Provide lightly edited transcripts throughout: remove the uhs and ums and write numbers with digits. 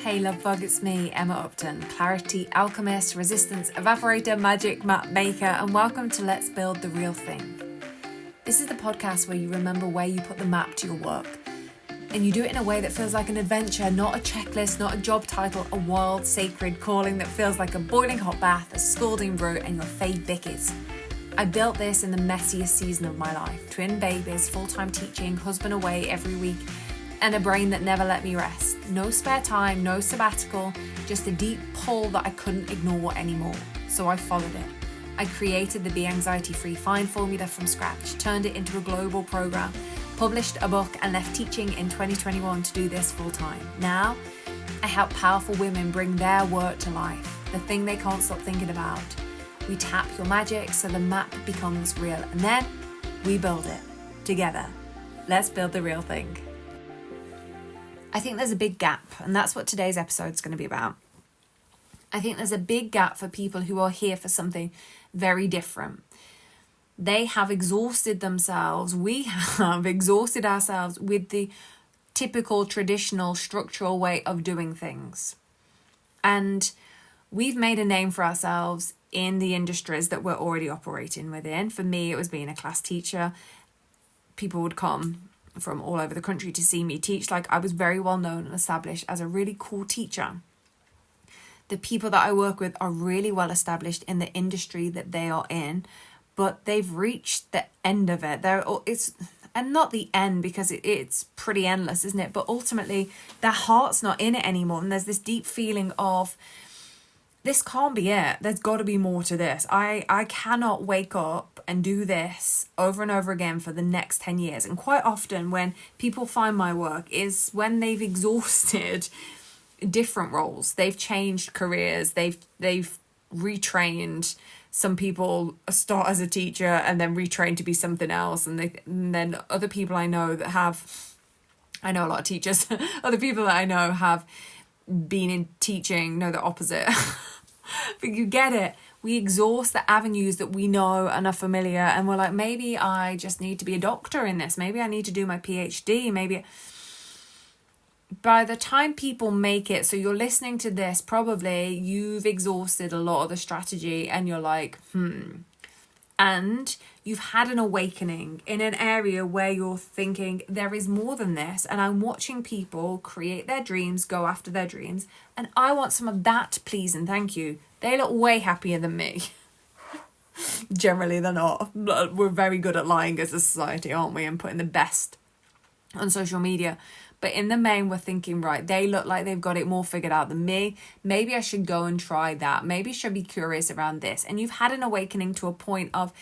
Hey love bug, it's me, Emma Upton, clarity alchemist, resistance evaporator, magic map maker, and welcome to Let's Build the Real Thing. This is the podcast where you remember where you put the map to your work, and you do it in a way that feels like an adventure, not a checklist, not a job title, a wild, sacred calling that feels like a boiling hot bath, a scalding brew, and your fave bickies. I built this in the messiest season of my life. Twin babies, full-time teaching, husband away every week, and a brain that never let me rest. No spare time, no sabbatical, just a deep pull that I couldn't ignore anymore. So I followed it. I created the Be Anxiety Free Find formula from scratch, turned it into a global program, published a book, and left teaching in 2021 to do this full time. Now, I help powerful women bring their work to life, the thing they can't stop thinking about. We tap your magic so the map becomes real, and then we build it together. Let's build the real thing. I think there's a big gap, and that's what today's episode is going to be about. I think there's a big gap for people who are here for something very different. They have exhausted themselves. We have exhausted ourselves with the typical, traditional, structural way of doing things. And we've made a name for ourselves in the industries that we're already operating within. For me, it was being a class teacher. People would come from all over the country to see me teach. Like, I was very well known and established as a really cool teacher. The people that I work with are really well established in the industry that they are in, but they've reached the end of it. And not the end, because it's pretty endless, isn't it? But ultimately, their heart's not in it anymore. And there's this deep feeling of, this can't be it. There's got to be more to this. I cannot wake up and do this over and over again for the next 10 years. And quite often when people find my work is when they've exhausted different roles. They've changed careers. They've retrained. Some people start as a teacher and then retrain to be something else. And then other people I know I know a lot of teachers, other people that I know have been in teaching, know the opposite. But you get it. We exhaust the avenues that we know and are familiar, and we're like, maybe I just need to be a doctor in this. Maybe I need to do my PhD. Maybe by the time people make it, so you're listening to this, probably you've exhausted a lot of the strategy and you're like, and you've had an awakening in an area where you're thinking there is more than this. And I'm watching people create their dreams, go after their dreams. And I want some of that, please and thank you. They look way happier than me. Generally, they're not. We're very good at lying as a society, aren't we? And putting the best on social media. But in the main, we're thinking, right, they look like they've got it more figured out than me. Maybe I should go and try that. Maybe I should be curious around this. And you've had an awakening to a point of,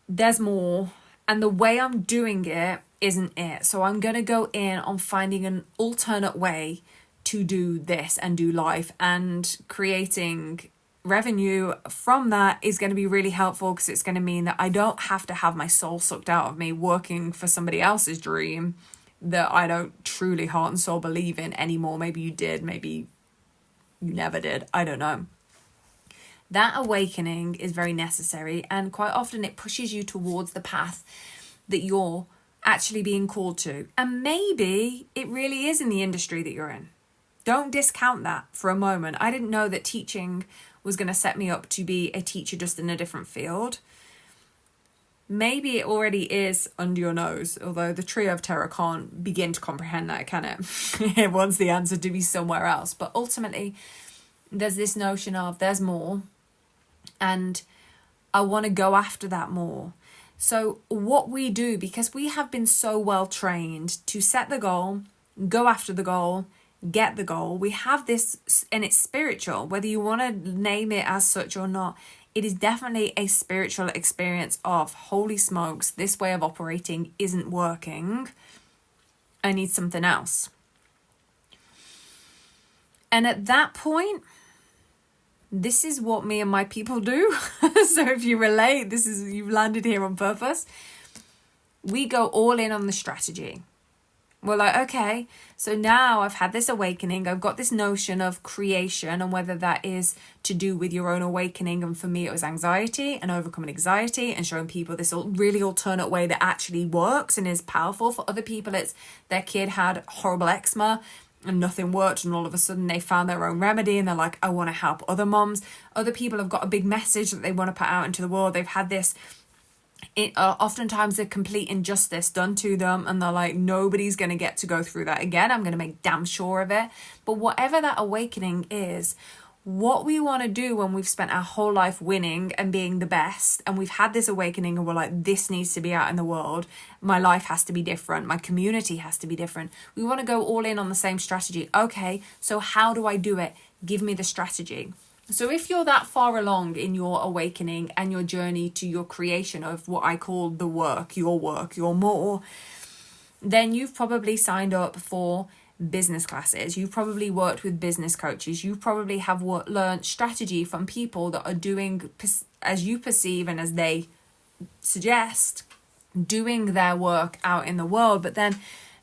there's more. And the way I'm doing it isn't it. So I'm going to go in on finding an alternate way to do this and do life, and creating revenue from that is going to be really helpful, because it's going to mean that I don't have to have my soul sucked out of me working for somebody else's dream that I don't truly heart and soul believe in anymore. Maybe you did, maybe you never did, I don't know. That awakening is very necessary, and quite often it pushes you towards the path that you're actually being called to. And maybe it really is in the industry that you're in. Don't discount that for a moment. I didn't know that teaching was going to set me up to be a teacher just in a different field. Maybe it already is under your nose, although the trio of terror can't begin to comprehend that, can it? It wants the answer to be somewhere else. But ultimately, there's this notion of there's more, and I want to go after that more. So what we do, because we have been so well trained to set the goal, go after the goal, get the goal, we have this, and it's spiritual, whether you want to name it as such or not. It is definitely a spiritual experience of, holy smokes, this way of operating isn't working. I need something else. And at that point, this is what me and my people do. So if you relate, you've landed here on purpose. We go all in on the strategy. We're like, okay, so now I've had this awakening. I've got this notion of creation, and whether that is to do with your own awakening. And for me, it was anxiety and overcoming anxiety and showing people this really alternate way that actually works and is powerful. For other people, it's their kid had horrible eczema and nothing worked, and all of a sudden they found their own remedy and they're like, I want to help other moms. Other people have got a big message that they want to put out into the world. They've had this oftentimes a complete injustice done to them, and they're like, nobody's going to get to go through that again. I'm going to make damn sure of it. But whatever that awakening is, what we want to do when we've spent our whole life winning and being the best, and we've had this awakening and we're like, this needs to be out in the world, my life has to be different, my community has to be different, we want to go all in on the same strategy. Okay, so how do I do it? Give me the strategy. So if you're that far along in your awakening and your journey to your creation of what I call the work, your more, then you've probably signed up for business classes. You've probably worked with business coaches. You probably have learned strategy from people that are doing, as you perceive and as they suggest, doing their work out in the world. But then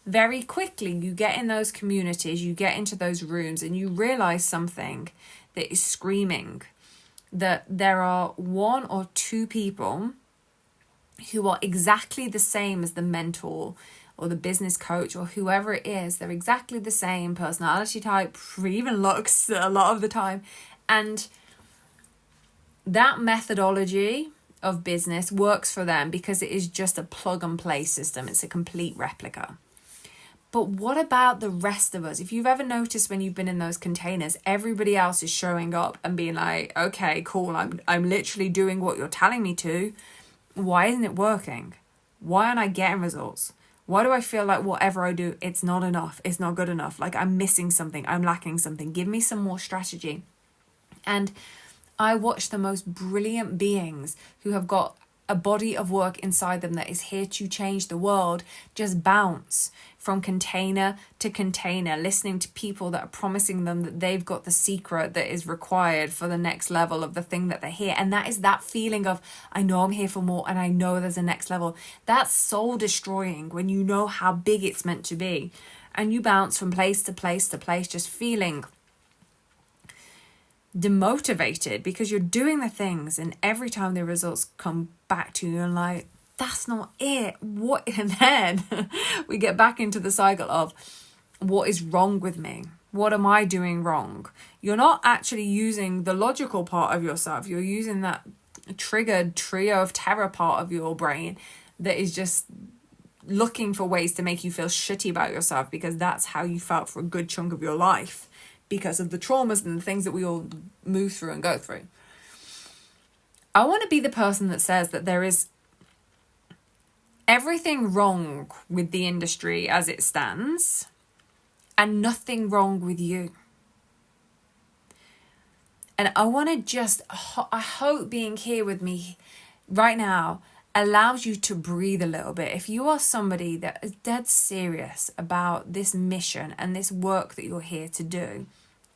very quickly you get in those communities, you get into those rooms, and you realize something that is screaming, that there are one or two people who are exactly the same as the mentor or the business coach or whoever it is. They're exactly the same personality type, even looks a lot of the time. And that methodology of business works for them because it is just a plug and play system. It's a complete replica. But what about the rest of us? If you've ever noticed when you've been in those containers, everybody else is showing up and being like, okay, cool, I'm literally doing what you're telling me to. Why isn't it working? Why aren't I getting results? Why do I feel like whatever I do, it's not enough, it's not good enough, like I'm missing something, I'm lacking something, give me some more strategy. And I watch the most brilliant beings who have got a body of work inside them that is here to change the world just bounce from container to container, listening to people that are promising them that they've got the secret that is required for the next level of the thing that they're here. And that is that feeling of, I know I'm here for more and I know there's a next level. That's soul destroying when you know how big it's meant to be. And you bounce from place to place to place, just feeling demotivated because you're doing the things, and every time the results come back to you, you're like, that's not it. What? And then we get back into the cycle of, what is wrong with me? What am I doing wrong? You're not actually using the logical part of yourself. You're using that triggered trio of terror part of your brain that is just looking for ways to make you feel shitty about yourself, because that's how you felt for a good chunk of your life, because of the traumas and the things that we all move through and go through. I want to be the person that says that there is everything wrong with the industry as it stands and nothing wrong with you. And I want to just, I hope being here with me right now allows you to breathe a little bit. If you are somebody that is dead serious about this mission and this work that you're here to do,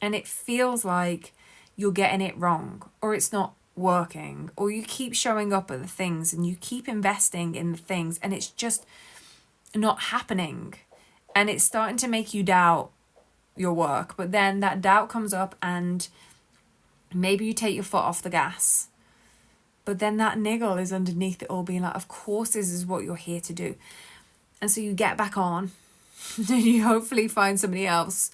and it feels like you're getting it wrong, or it's not working, or you keep showing up at the things and you keep investing in the things and it's just not happening, and it's starting to make you doubt your work, but then that doubt comes up and maybe you take your foot off the gas, but then that niggle is underneath it all being like, of course this is what you're here to do. And so you get back on and you hopefully find somebody else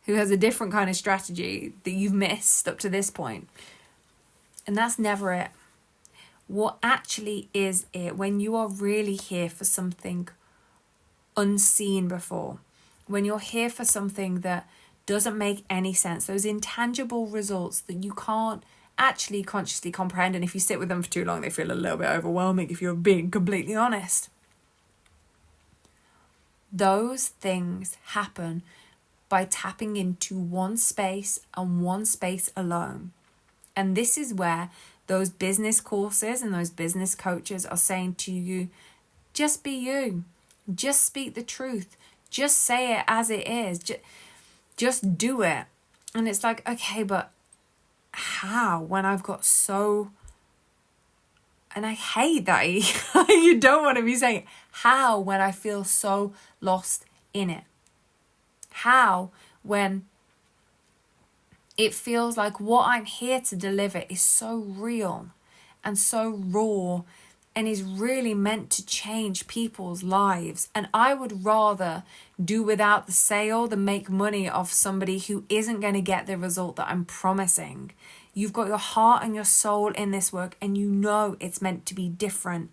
who has a different kind of strategy that you've missed up to this point. And that's never it. What actually is it when you are really here for something unseen before? When you're here for something that doesn't make any sense, those intangible results that you can't actually consciously comprehend. And if you sit with them for too long, they feel a little bit overwhelming, if you're being completely honest. Those things happen by tapping into one space and one space alone. And this is where those business courses and those business coaches are saying to you, just be you. Just speak the truth. Just say it as it is. Just do it. And it's like, okay, but how when I've got so... And I hate that you don't want to be saying it. How when I feel so lost in it? How when it feels like what I'm here to deliver is so real and so raw and is really meant to change people's lives. And I would rather do without the sale than make money off somebody who isn't going to get the result that I'm promising. You've got your heart and your soul in this work, and you know it's meant to be different.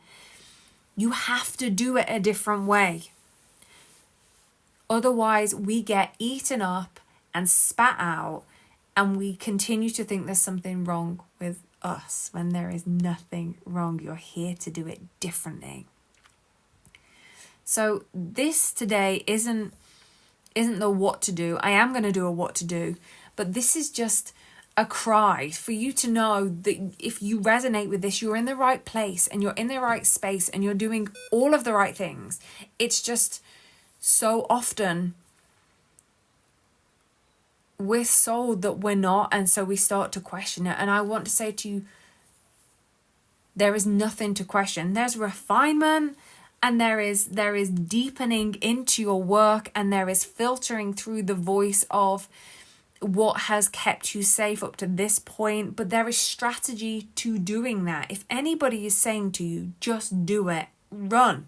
You have to do it a different way. Otherwise, we get eaten up and spat out, and we continue to think there's something wrong with us when there is nothing wrong. You're here to do it differently. So this today isn't the what to do. I am going to do a what to do, but this is just a cry for you to know that if you resonate with this, you're in the right place and you're in the right space and you're doing all of the right things. It's just so often we're sold that we're not, and so we start to question it. And I want to say to you, there is nothing to question. There's refinement, and there is deepening into your work, and there is filtering through the voice of what has kept you safe up to this point. But there is strategy to doing that. If anybody is saying to you, just do it, run,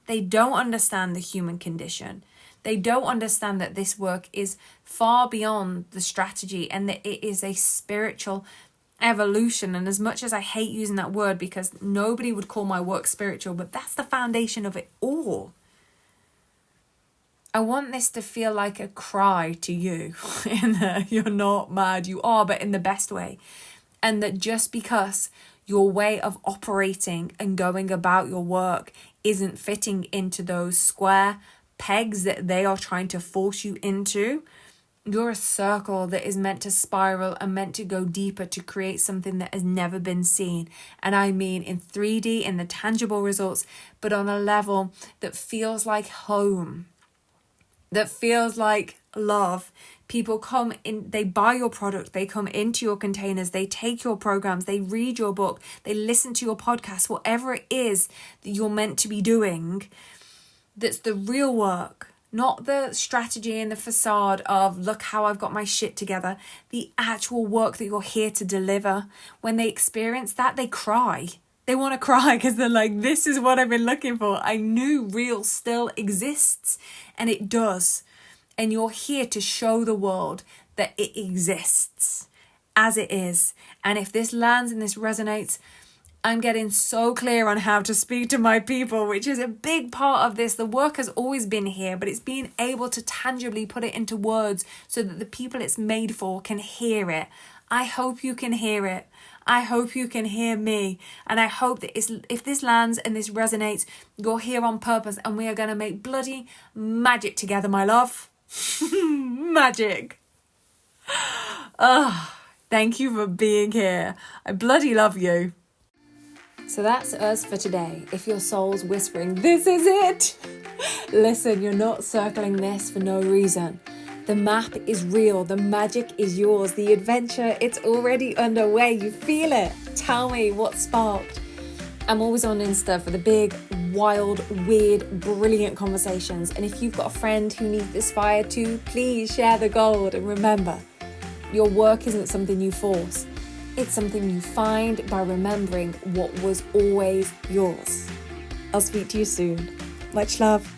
they don't understand the human condition. They don't understand that this work is far beyond the strategy, and that it is a spiritual evolution. And as much as I hate using that word, because nobody would call my work spiritual, but that's the foundation of it all. I want this to feel like a cry to you. You're not mad, you are, but in the best way. And that just because your way of operating and going about your work isn't fitting into those square pegs that they are trying to force you into, you're a circle that is meant to spiral and meant to go deeper to create something that has never been seen. And I mean in 3D, in the tangible results, but on a level that feels like home, that feels like love. People come in, they buy your product, they come into your containers, they take your programs, they read your book, they listen to your podcast, whatever it is that you're meant to be doing. That's the real work, not the strategy and the facade of look how I've got my shit together. The actual work that you're here to deliver. When they experience that, they cry. They want to cry because they're like, this is what I've been looking for. I knew real still exists, and it does. And you're here to show the world that it exists as it is. And if this lands and this resonates, I'm getting so clear on how to speak to my people, which is a big part of this. The work has always been here, but it's being able to tangibly put it into words so that the people it's made for can hear it. I hope you can hear it. I hope you can hear me. And I hope that if this lands and this resonates, you're here on purpose, and we are going to make bloody magic together, my love. Magic. Thank you for being here. I bloody love you. So that's us for today. If your soul's whispering, this is it, listen, you're not circling this for no reason. The map is real. The magic is yours. The adventure, it's already underway. You feel it. Tell me what sparked. I'm always on Insta for the big, wild, weird, brilliant conversations. And if you've got a friend who needs this fire too, please share the gold. And remember, your work isn't something you force. It's something you find by remembering what was always yours. I'll speak to you soon. Much love.